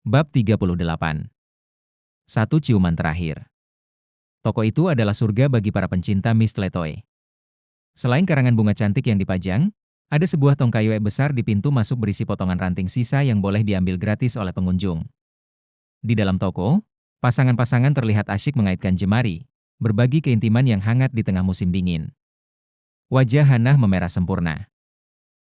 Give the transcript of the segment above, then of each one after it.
Bab 38. Satu ciuman terakhir. Toko itu adalah surga bagi para pencinta Miss Letoy. Selain karangan bunga cantik yang dipajang, ada sebuah tong kayu besar di pintu masuk berisi potongan ranting sisa yang boleh diambil gratis oleh pengunjung. Di dalam toko, pasangan-pasangan terlihat asyik mengaitkan jemari, berbagi keintiman yang hangat di tengah musim dingin. Wajah Hannah memerah sempurna.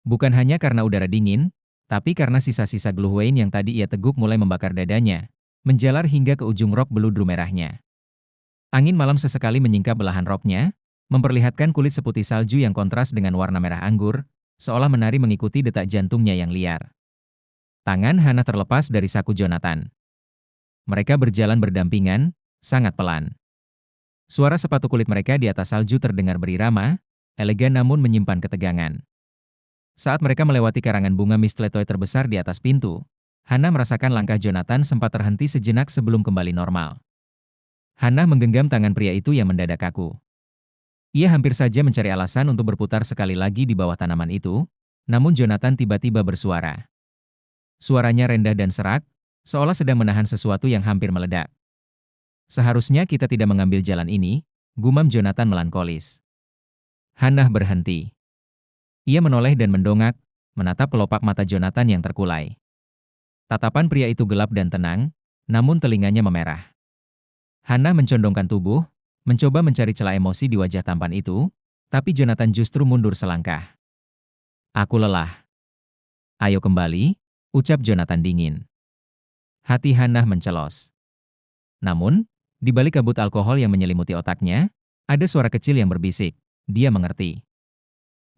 Bukan hanya karena udara dingin, tapi karena sisa-sisa Gluhwein yang tadi ia teguk mulai membakar dadanya, menjalar hingga ke ujung rok beludru merahnya. Angin malam sesekali menyingkap belahan roknya, memperlihatkan kulit seputih salju yang kontras dengan warna merah anggur, seolah menari mengikuti detak jantungnya yang liar. Tangan Hannah terlepas dari saku Jonathan. Mereka berjalan berdampingan, sangat pelan. Suara sepatu kulit mereka di atas salju terdengar berirama, elegan namun menyimpan ketegangan. Saat mereka melewati karangan bunga Miss Letoy terbesar di atas pintu, Hannah merasakan langkah Jonathan sempat terhenti sejenak sebelum kembali normal. Hannah menggenggam tangan pria itu yang mendadak kaku. Ia hampir saja mencari alasan untuk berputar sekali lagi di bawah tanaman itu, namun Jonathan tiba-tiba bersuara. Suaranya rendah dan serak, seolah sedang menahan sesuatu yang hampir meledak. "Seharusnya kita tidak mengambil jalan ini," gumam Jonathan melankolis. Hannah berhenti. Ia menoleh dan mendongak, menatap kelopak mata Jonathan yang terkulai. Tatapan pria itu gelap dan tenang, namun telinganya memerah. Hannah mencondongkan tubuh, mencoba mencari celah emosi di wajah tampan itu, tapi Jonathan justru mundur selangkah. "Aku lelah." "Ayo kembali," ucap Jonathan dingin. Hati Hannah mencelos. Namun, di balik kabut alkohol yang menyelimuti otaknya, ada suara kecil yang berbisik. Dia mengerti.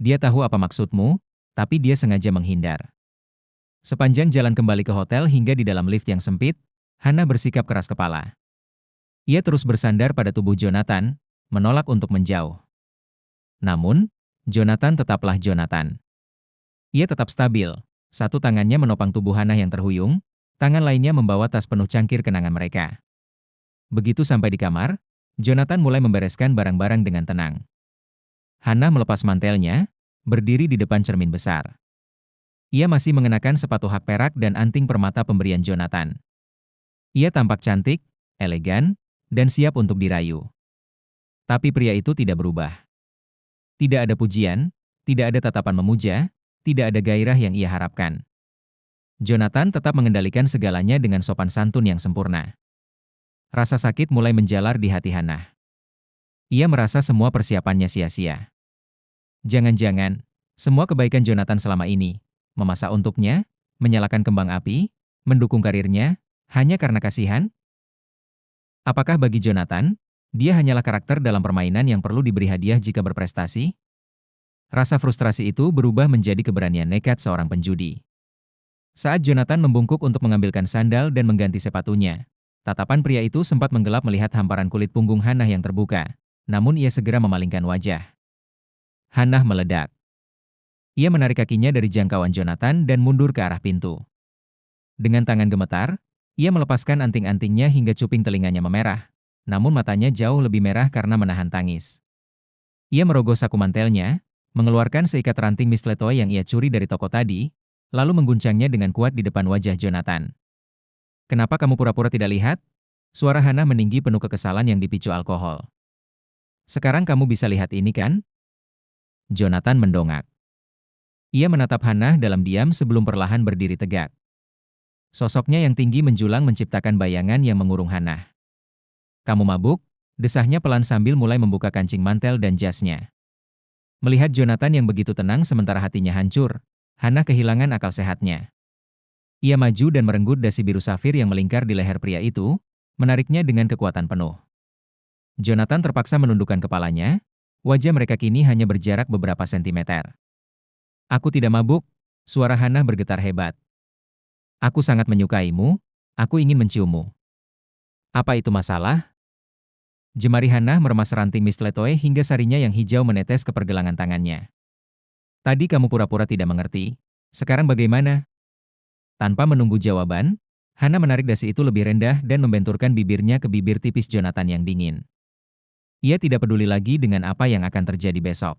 Dia tahu apa maksudmu, tapi dia sengaja menghindar. Sepanjang jalan kembali ke hotel hingga di dalam lift yang sempit, Hannah bersikap keras kepala. Ia terus bersandar pada tubuh Jonathan, menolak untuk menjauh. Namun, Jonathan tetaplah Jonathan. Ia tetap stabil, satu tangannya menopang tubuh Hannah yang terhuyung, tangan lainnya membawa tas penuh cangkir kenangan mereka. Begitu sampai di kamar, Jonathan mulai membereskan barang-barang dengan tenang. Hannah melepas mantelnya, berdiri di depan cermin besar. Ia masih mengenakan sepatu hak perak dan anting permata pemberian Jonathan. Ia tampak cantik, elegan, dan siap untuk dirayu. Tapi pria itu tidak berubah. Tidak ada pujian, tidak ada tatapan memuja, tidak ada gairah yang ia harapkan. Jonathan tetap mengendalikan segalanya dengan sopan santun yang sempurna. Rasa sakit mulai menjalar di hati Hannah. Ia merasa semua persiapannya sia-sia. Jangan-jangan, semua kebaikan Jonathan selama ini, memasak untuknya, menyalakan kembang api, mendukung karirnya, hanya karena kasihan? Apakah bagi Jonathan, dia hanyalah karakter dalam permainan yang perlu diberi hadiah jika berprestasi? Rasa frustrasi itu berubah menjadi keberanian nekat seorang penjudi. Saat Jonathan membungkuk untuk mengambilkan sandal dan mengganti sepatunya, tatapan pria itu sempat menggelap melihat hamparan kulit punggung Hannah yang terbuka, namun ia segera memalingkan wajah. Hannah meledak. Ia menarik kakinya dari jangkauan Jonathan dan mundur ke arah pintu. Dengan tangan gemetar, ia melepaskan anting-antingnya hingga cuping telinganya memerah, namun matanya jauh lebih merah karena menahan tangis. Ia merogoh saku mantelnya, mengeluarkan seikat ranting Miss Letoy yang ia curi dari toko tadi, lalu mengguncangnya dengan kuat di depan wajah Jonathan. "Kenapa kamu pura-pura tidak lihat?" Suara Hannah meninggi penuh kekesalan yang dipicu alkohol. "Sekarang kamu bisa lihat ini kan?" Jonathan mendongak. Ia menatap Hannah dalam diam sebelum perlahan berdiri tegak. Sosoknya yang tinggi menjulang menciptakan bayangan yang mengurung Hannah. "Kamu mabuk?" desahnya pelan sambil mulai membuka kancing mantel dan jasnya. Melihat Jonathan yang begitu tenang sementara hatinya hancur, Hannah kehilangan akal sehatnya. Ia maju dan merenggut dasi biru safir yang melingkar di leher pria itu, menariknya dengan kekuatan penuh. Jonathan terpaksa menundukkan kepalanya, wajah mereka kini hanya berjarak beberapa sentimeter. "Aku tidak mabuk," suara Hannah bergetar hebat. "Aku sangat menyukaimu, aku ingin menciummu." "Apa itu masalah?" Jemari Hannah meremas ranting Miss Letoy hingga sarinya yang hijau menetes ke pergelangan tangannya. "Tadi kamu pura-pura tidak mengerti, sekarang bagaimana?" Tanpa menunggu jawaban, Hannah menarik dasi itu lebih rendah dan membenturkan bibirnya ke bibir tipis Jonathan yang dingin. Ia tidak peduli lagi dengan apa yang akan terjadi besok.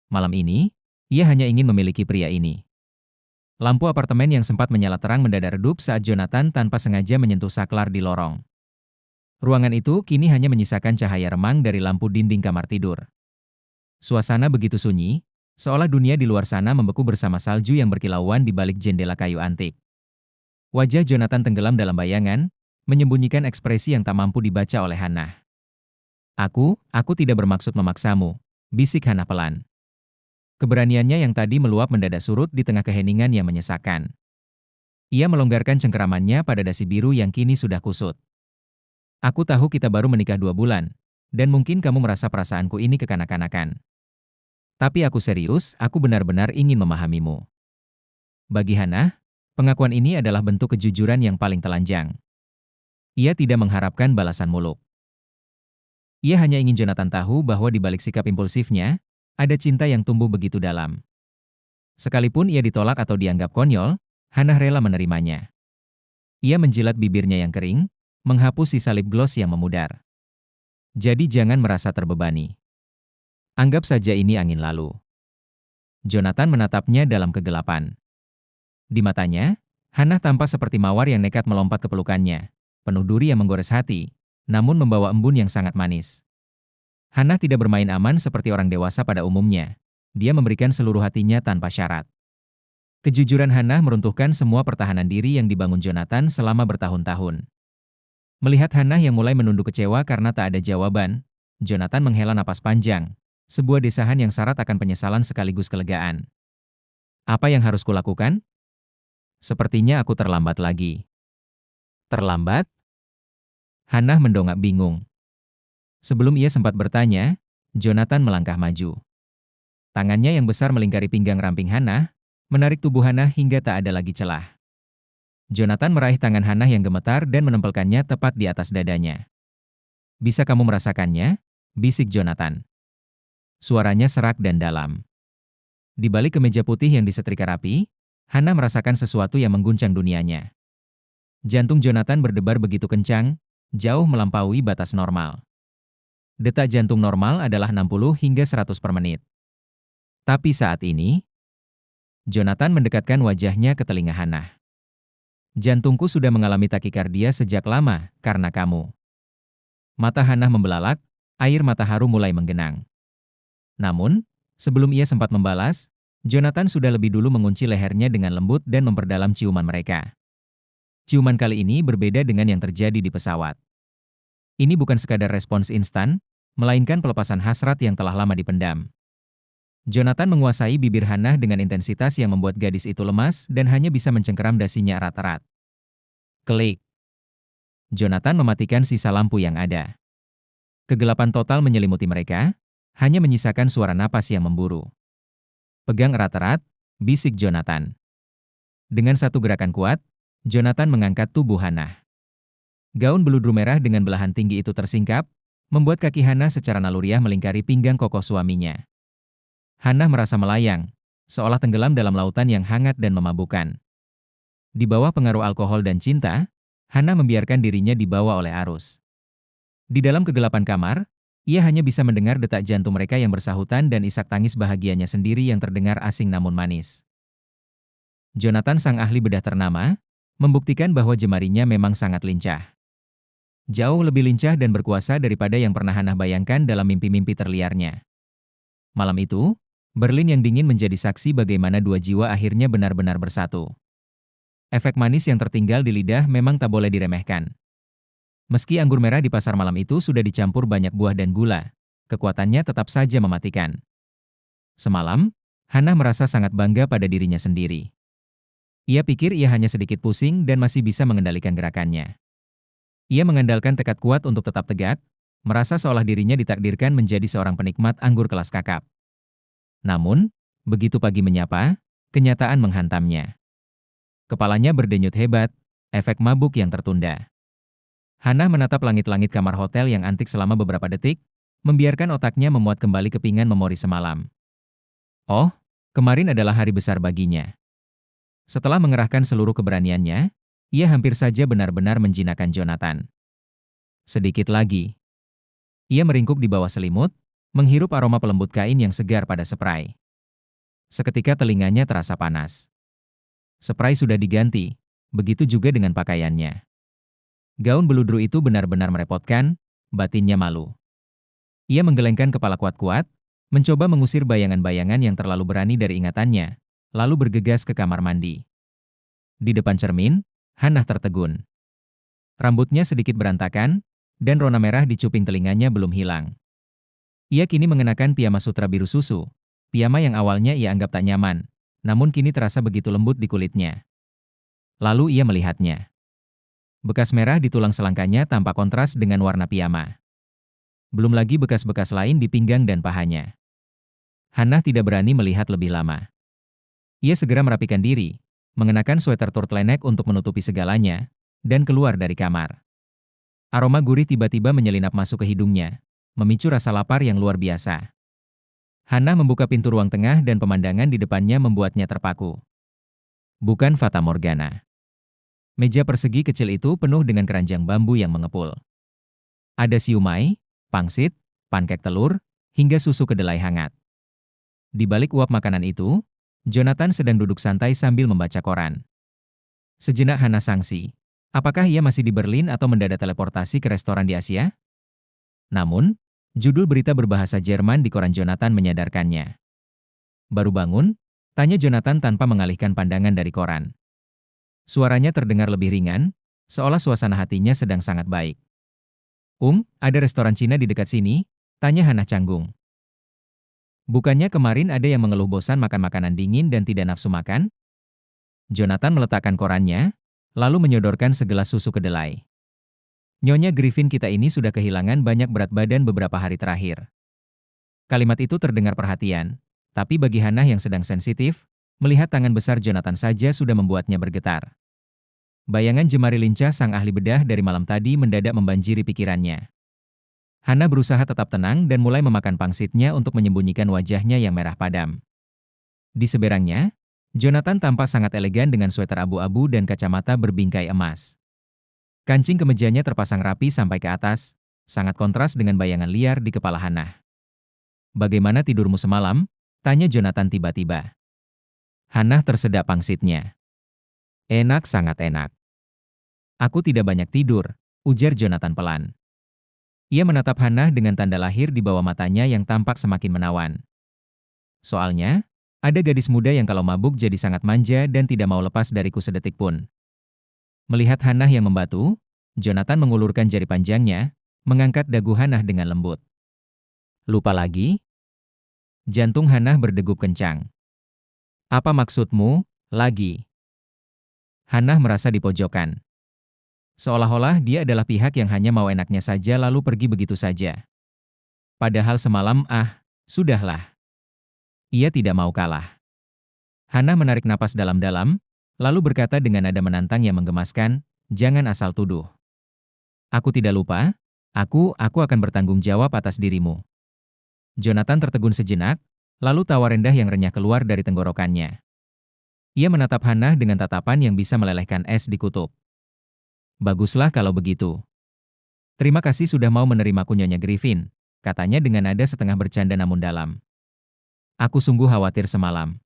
Malam ini, ia hanya ingin memiliki pria ini. Lampu apartemen yang sempat menyala terang mendadak redup saat Jonathan tanpa sengaja menyentuh saklar di lorong. Ruangan itu kini hanya menyisakan cahaya remang dari lampu dinding kamar tidur. Suasana begitu sunyi, seolah dunia di luar sana membeku bersama salju yang berkilauan di balik jendela kayu antik. Wajah Jonathan tenggelam dalam bayangan, menyembunyikan ekspresi yang tak mampu dibaca oleh Hannah. Aku tidak bermaksud memaksamu, bisik Hannah pelan. Keberaniannya yang tadi meluap mendadak surut di tengah keheningan yang menyesakan. Ia melonggarkan cengkeramannya pada dasi biru yang kini sudah kusut. Aku tahu kita baru menikah 2 bulan, dan mungkin kamu merasa perasaanku ini kekanak-kanakan. Tapi aku serius, aku benar-benar ingin memahamimu. Bagi Hannah, pengakuan ini adalah bentuk kejujuran yang paling telanjang. Ia tidak mengharapkan balasan muluk. Ia hanya ingin Jonathan tahu bahwa di balik sikap impulsifnya, ada cinta yang tumbuh begitu dalam. Sekalipun ia ditolak atau dianggap konyol, Hannah rela menerimanya. Ia menjilat bibirnya yang kering, menghapus sisa lip gloss yang memudar. Jadi jangan merasa terbebani. Anggap saja ini angin lalu. Jonathan menatapnya dalam kegelapan. Di matanya, Hannah tampak seperti mawar yang nekat melompat ke pelukannya, penuh duri yang menggores hati, namun membawa embun yang sangat manis. Hannah tidak bermain aman seperti orang dewasa pada umumnya. Dia memberikan seluruh hatinya tanpa syarat. Kejujuran Hannah meruntuhkan semua pertahanan diri yang dibangun Jonathan selama bertahun-tahun. Melihat Hannah yang mulai menunduk kecewa karena tak ada jawaban, Jonathan menghela napas panjang, sebuah desahan yang syarat akan penyesalan sekaligus kelegaan. Apa yang harus kulakukan? Sepertinya aku terlambat lagi. Terlambat? Hannah mendongak bingung. Sebelum ia sempat bertanya, Jonathan melangkah maju. Tangannya yang besar melingkari pinggang ramping Hannah, menarik tubuh Hannah hingga tak ada lagi celah. Jonathan meraih tangan Hannah yang gemetar dan menempelkannya tepat di atas dadanya. Bisa kamu merasakannya? Bisik Jonathan. Suaranya serak dan dalam. Di balik kemeja putih yang disetrika rapi, Hannah merasakan sesuatu yang mengguncang dunianya. Jantung Jonathan berdebar begitu kencang, jauh melampaui batas normal. Detak jantung normal adalah 60 hingga 100 per menit. Tapi saat ini, Jonathan mendekatkan wajahnya ke telinga Hannah. Jantungku sudah mengalami takikardia sejak lama karena kamu. Mata Hannah membelalak, air mata haru mulai menggenang. Namun, sebelum ia sempat membalas, Jonathan sudah lebih dulu mengunci lehernya dengan lembut dan memperdalam ciuman mereka. Ciuman kali ini berbeda dengan yang terjadi di pesawat. Ini bukan sekadar respons instan, melainkan pelepasan hasrat yang telah lama dipendam. Jonathan menguasai bibir Hannah dengan intensitas yang membuat gadis itu lemas dan hanya bisa mencengkeram dasinya erat-erat. Klik. Jonathan mematikan sisa lampu yang ada. Kegelapan total menyelimuti mereka, hanya menyisakan suara napas yang memburu. Pegang erat-erat, bisik Jonathan. Dengan satu gerakan kuat, Jonathan mengangkat tubuh Hannah. Gaun beludru merah dengan belahan tinggi itu tersingkap, membuat kaki Hannah secara naluriah melingkari pinggang kokoh suaminya. Hannah merasa melayang, seolah tenggelam dalam lautan yang hangat dan memabukkan. Di bawah pengaruh alkohol dan cinta, Hannah membiarkan dirinya dibawa oleh arus. Di dalam kegelapan kamar, ia hanya bisa mendengar detak jantung mereka yang bersahutan dan isak tangis bahagianya sendiri yang terdengar asing namun manis. Jonathan, sang ahli bedah ternama, membuktikan bahwa jemarinya memang sangat lincah. Jauh lebih lincah dan berkuasa daripada yang pernah Hannah bayangkan dalam mimpi-mimpi terliarnya. Malam itu, Berlin yang dingin menjadi saksi bagaimana dua jiwa akhirnya benar-benar bersatu. Efek manis yang tertinggal di lidah memang tak boleh diremehkan. Meski anggur merah di pasar malam itu sudah dicampur banyak buah dan gula, kekuatannya tetap saja mematikan. Semalam, Hannah merasa sangat bangga pada dirinya sendiri. Ia pikir ia hanya sedikit pusing dan masih bisa mengendalikan gerakannya. Ia mengandalkan tekad kuat untuk tetap tegak, merasa seolah dirinya ditakdirkan menjadi seorang penikmat anggur kelas kakap. Namun, begitu pagi menyapa, kenyataan menghantamnya. Kepalanya berdenyut hebat, efek mabuk yang tertunda. Hannah menatap langit-langit kamar hotel yang antik selama beberapa detik, membiarkan otaknya memuat kembali kepingan memori semalam. Oh, kemarin adalah hari besar baginya. Setelah mengerahkan seluruh keberaniannya, ia hampir saja benar-benar menjinakkan Jonathan. Sedikit lagi. Ia meringkuk di bawah selimut, menghirup aroma pelembut kain yang segar pada spray. Seketika telinganya terasa panas. Spray sudah diganti, begitu juga dengan pakaiannya. Gaun beludru itu benar-benar merepotkan, batinnya malu. Ia menggelengkan kepala kuat-kuat, mencoba mengusir bayangan-bayangan yang terlalu berani dari ingatannya, lalu bergegas ke kamar mandi. Di depan cermin, Hannah tertegun. Rambutnya sedikit berantakan, dan rona merah di cuping telinganya belum hilang. Ia kini mengenakan piyama sutra biru susu, piyama yang awalnya ia anggap tak nyaman, namun kini terasa begitu lembut di kulitnya. Lalu ia melihatnya. Bekas merah di tulang selangkanya tampak kontras dengan warna piyama. Belum lagi bekas-bekas lain di pinggang dan pahanya. Hannah tidak berani melihat lebih lama. Ia segera merapikan diri, mengenakan sweater turtleneck untuk menutupi segalanya, dan keluar dari kamar. Aroma gurih tiba-tiba menyelinap masuk ke hidungnya, memicu rasa lapar yang luar biasa. Hannah membuka pintu ruang tengah dan pemandangan di depannya membuatnya terpaku. Bukan fata morgana. Meja persegi kecil itu penuh dengan keranjang bambu yang mengepul. Ada siumai, pangsit, pankek telur, hingga susu kedelai hangat. Di balik uap makanan itu, Jonathan sedang duduk santai sambil membaca koran. Sejenak Hannah sangsi. Apakah ia masih di Berlin atau mendadak teleportasi ke restoran di Asia? Namun, judul berita berbahasa Jerman di koran Jonathan menyadarkannya. Baru bangun? Tanya Jonathan tanpa mengalihkan pandangan dari koran. Suaranya terdengar lebih ringan, seolah suasana hatinya sedang sangat baik. Ada restoran Cina di dekat sini? Tanya Hannah canggung. Bukannya kemarin ada yang mengeluh bosan makan makanan dingin dan tidak nafsu makan? Jonathan meletakkan korannya, lalu menyodorkan segelas susu kedelai. Nyonya Griffin kita ini sudah kehilangan banyak berat badan beberapa hari terakhir. Kalimat itu terdengar perhatian, tapi bagi Hannah yang sedang sensitif, melihat tangan besar Jonathan saja sudah membuatnya bergetar. Bayangan jemari lincah sang ahli bedah dari malam tadi mendadak membanjiri pikirannya. Hannah berusaha tetap tenang dan mulai memakan pangsitnya untuk menyembunyikan wajahnya yang merah padam. Di seberangnya, Jonathan tampak sangat elegan dengan sweater abu-abu dan kacamata berbingkai emas. Kancing kemejanya terpasang rapi sampai ke atas, sangat kontras dengan bayangan liar di kepala Hannah. "Bagaimana tidurmu semalam?" tanya Jonathan tiba-tiba. Hannah tersedak pangsitnya. "Enak, sangat enak." "Aku tidak banyak tidur," ujar Jonathan pelan. Ia menatap Hannah dengan tanda lahir di bawah matanya yang tampak semakin menawan. Soalnya, ada gadis muda yang kalau mabuk jadi sangat manja dan tidak mau lepas dariku sedetik pun. Melihat Hannah yang membatu, Jonathan mengulurkan jari panjangnya, mengangkat dagu Hannah dengan lembut. "Lupa lagi?" Jantung Hannah berdegup kencang. "Apa maksudmu, lagi?" Hannah merasa dipojokkan. Seolah-olah dia adalah pihak yang hanya mau enaknya saja lalu pergi begitu saja. Padahal semalam, sudahlah. Ia tidak mau kalah. Hannah menarik napas dalam-dalam, lalu berkata dengan nada menantang yang menggemaskan, "Jangan asal tuduh. Aku tidak lupa, aku akan bertanggung jawab atas dirimu." Jonathan tertegun sejenak, lalu tawa rendah yang renyah keluar dari tenggorokannya. Ia menatap Hannah dengan tatapan yang bisa melelehkan es di kutub. "Baguslah kalau begitu. Terima kasih sudah mau menerimaku Nyonya Griffin," katanya dengan nada setengah bercanda namun dalam. "Aku sungguh khawatir semalam.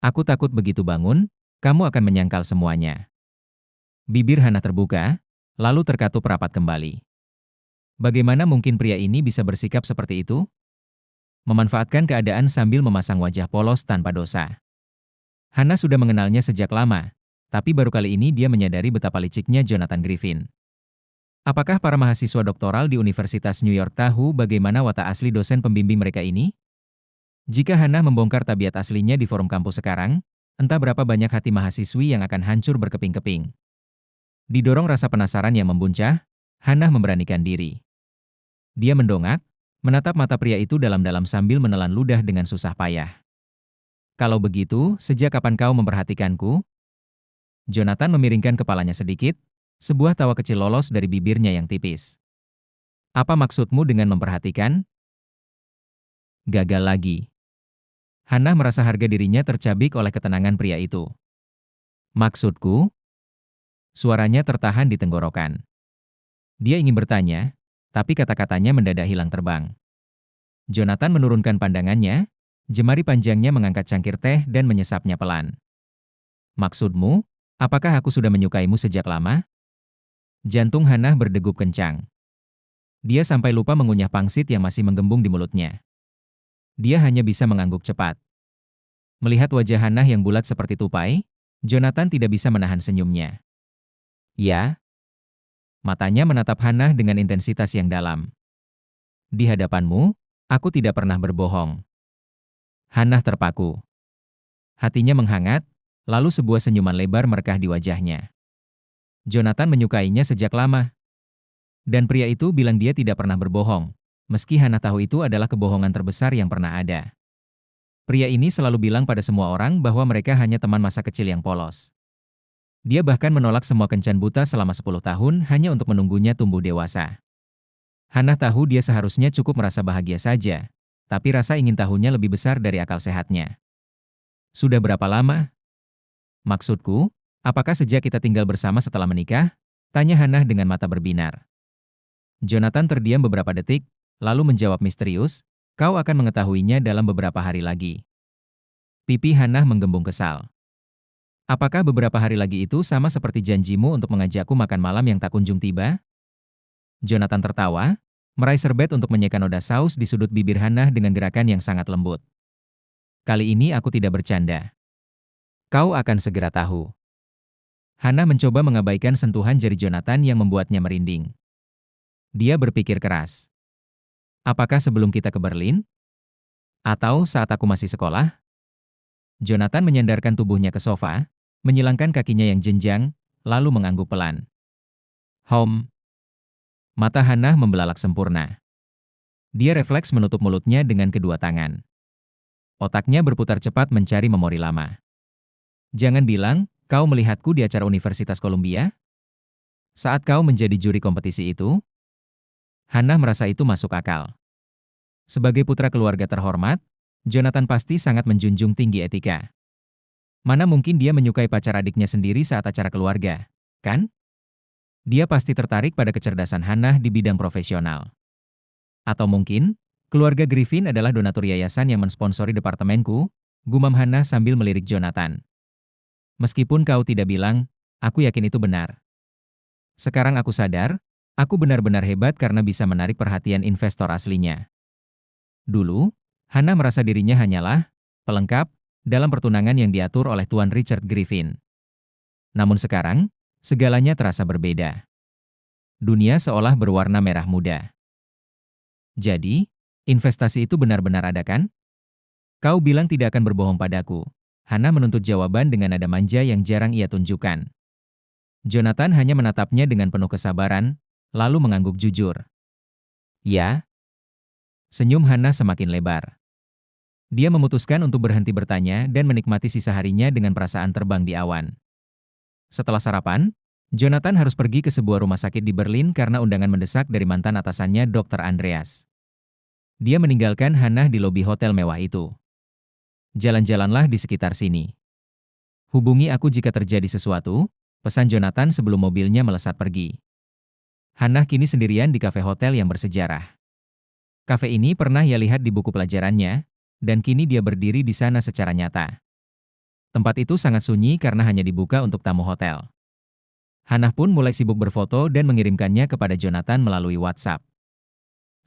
Aku takut begitu bangun, kamu akan menyangkal semuanya." Bibir Hannah terbuka, lalu terkatup rapat kembali. Bagaimana mungkin pria ini bisa bersikap seperti itu? Memanfaatkan keadaan sambil memasang wajah polos tanpa dosa. Hannah sudah mengenalnya sejak lama, tapi baru kali ini dia menyadari betapa liciknya Jonathan Griffin. Apakah para mahasiswa doktoral di Universitas New York tahu bagaimana watak asli dosen pembimbing mereka ini? Jika Hannah membongkar tabiat aslinya di forum kampus sekarang, entah berapa banyak hati mahasiswi yang akan hancur berkeping-keping. Didorong rasa penasaran yang membuncah, Hannah memberanikan diri. Dia mendongak, menatap mata pria itu dalam-dalam sambil menelan ludah dengan susah payah. "Kalau begitu, sejak kapan kau memperhatikanku?" Jonathan memiringkan kepalanya sedikit, sebuah tawa kecil lolos dari bibirnya yang tipis. "Apa maksudmu dengan memperhatikan?" Gagal lagi. Hannah merasa harga dirinya tercabik oleh ketenangan pria itu. "Maksudku?" Suaranya tertahan di tenggorokan. Dia ingin bertanya, tapi kata-katanya mendadak hilang terbang. Jonathan menurunkan pandangannya, jemari panjangnya mengangkat cangkir teh dan menyesapnya pelan. Maksudmu, apakah aku sudah menyukaimu sejak lama? Jantung Hannah berdegup kencang. Dia sampai lupa mengunyah pangsit yang masih menggembung di mulutnya. Dia hanya bisa mengangguk cepat. Melihat wajah Hannah yang bulat seperti tupai, Jonathan tidak bisa menahan senyumnya. Ya? Matanya menatap Hannah dengan intensitas yang dalam. Di hadapanmu, aku tidak pernah berbohong. Hannah terpaku. Hatinya menghangat, lalu sebuah senyuman lebar merekah di wajahnya. Jonathan menyukainya sejak lama. Dan pria itu bilang dia tidak pernah berbohong, meski Hannah tahu itu adalah kebohongan terbesar yang pernah ada. Pria ini selalu bilang pada semua orang bahwa mereka hanya teman masa kecil yang polos. Dia bahkan menolak semua kencan buta selama 10 tahun hanya untuk menunggunya tumbuh dewasa. Hannah tahu dia seharusnya cukup merasa bahagia saja, tapi rasa ingin tahunya lebih besar dari akal sehatnya. Sudah berapa lama? Maksudku, apakah sejak kita tinggal bersama setelah menikah? Tanya Hannah dengan mata berbinar. Jonathan terdiam beberapa detik, lalu menjawab misterius, kau akan mengetahuinya dalam beberapa hari lagi. Pipi Hannah menggembung kesal. Apakah beberapa hari lagi itu sama seperti janjimu untuk mengajakku makan malam yang tak kunjung tiba? Jonathan tertawa, meraih serbet untuk menyeka noda saus di sudut bibir Hannah dengan gerakan yang sangat lembut. Kali ini aku tidak bercanda. Kau akan segera tahu. Hannah mencoba mengabaikan sentuhan jari Jonathan yang membuatnya merinding. Dia berpikir keras. Apakah sebelum kita ke Berlin? Atau saat aku masih sekolah? Jonathan menyandarkan tubuhnya ke sofa, menyilangkan kakinya yang jenjang, lalu mengangguk pelan. Mata Hannah membelalak sempurna. Dia refleks menutup mulutnya dengan kedua tangan. Otaknya berputar cepat mencari memori lama. Jangan bilang, kau melihatku di acara Universitas Columbia? Saat kau menjadi juri kompetisi itu? Hannah merasa itu masuk akal. Sebagai putra keluarga terhormat, Jonathan pasti sangat menjunjung tinggi etika. Mana mungkin dia menyukai pacar adiknya sendiri saat acara keluarga, kan? Dia pasti tertarik pada kecerdasan Hannah di bidang profesional. Atau mungkin, keluarga Griffin adalah donatur yayasan yang mensponsori departemenku, gumam Hannah sambil melirik Jonathan. Meskipun kau tidak bilang, aku yakin itu benar. Sekarang aku sadar, aku benar-benar hebat karena bisa menarik perhatian investor aslinya. Dulu, Hannah merasa dirinya hanyalah pelengkap dalam pertunangan yang diatur oleh Tuan Richard Griffin. Namun sekarang, segalanya terasa berbeda. Dunia seolah berwarna merah muda. Jadi, investasi itu benar-benar ada kan? Kau bilang tidak akan berbohong padaku. Hannah menuntut jawaban dengan nada manja yang jarang ia tunjukkan. Jonathan hanya menatapnya dengan penuh kesabaran, lalu mengangguk jujur. Ya. Senyum Hannah semakin lebar. Dia memutuskan untuk berhenti bertanya dan menikmati sisa harinya dengan perasaan terbang di awan. Setelah sarapan, Jonathan harus pergi ke sebuah rumah sakit di Berlin karena undangan mendesak dari mantan atasannya Dr. Andreas. Dia meninggalkan Hannah di lobi hotel mewah itu. Jalan-jalanlah di sekitar sini. Hubungi aku jika terjadi sesuatu, pesan Jonathan sebelum mobilnya melesat pergi. Hannah kini sendirian di kafe hotel yang bersejarah. Kafe ini pernah ia lihat di buku pelajarannya, dan kini dia berdiri di sana secara nyata. Tempat itu sangat sunyi karena hanya dibuka untuk tamu hotel. Hannah pun mulai sibuk berfoto dan mengirimkannya kepada Jonathan melalui WhatsApp.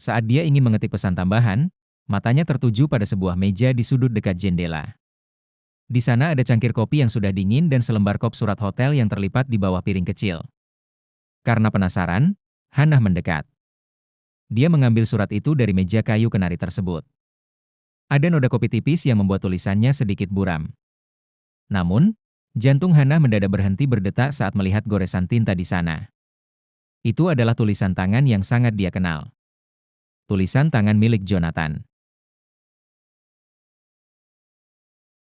Saat dia ingin mengetik pesan tambahan, matanya tertuju pada sebuah meja di sudut dekat jendela. Di sana ada cangkir kopi yang sudah dingin dan selembar kop surat hotel yang terlipat di bawah piring kecil. Karena penasaran, Hannah mendekat. Dia mengambil surat itu dari meja kayu kenari tersebut. Ada noda kopi tipis yang membuat tulisannya sedikit buram. Namun, jantung Hannah mendadak berhenti berdetak saat melihat goresan tinta di sana. Itu adalah tulisan tangan yang sangat dia kenal. Tulisan tangan milik Jonathan.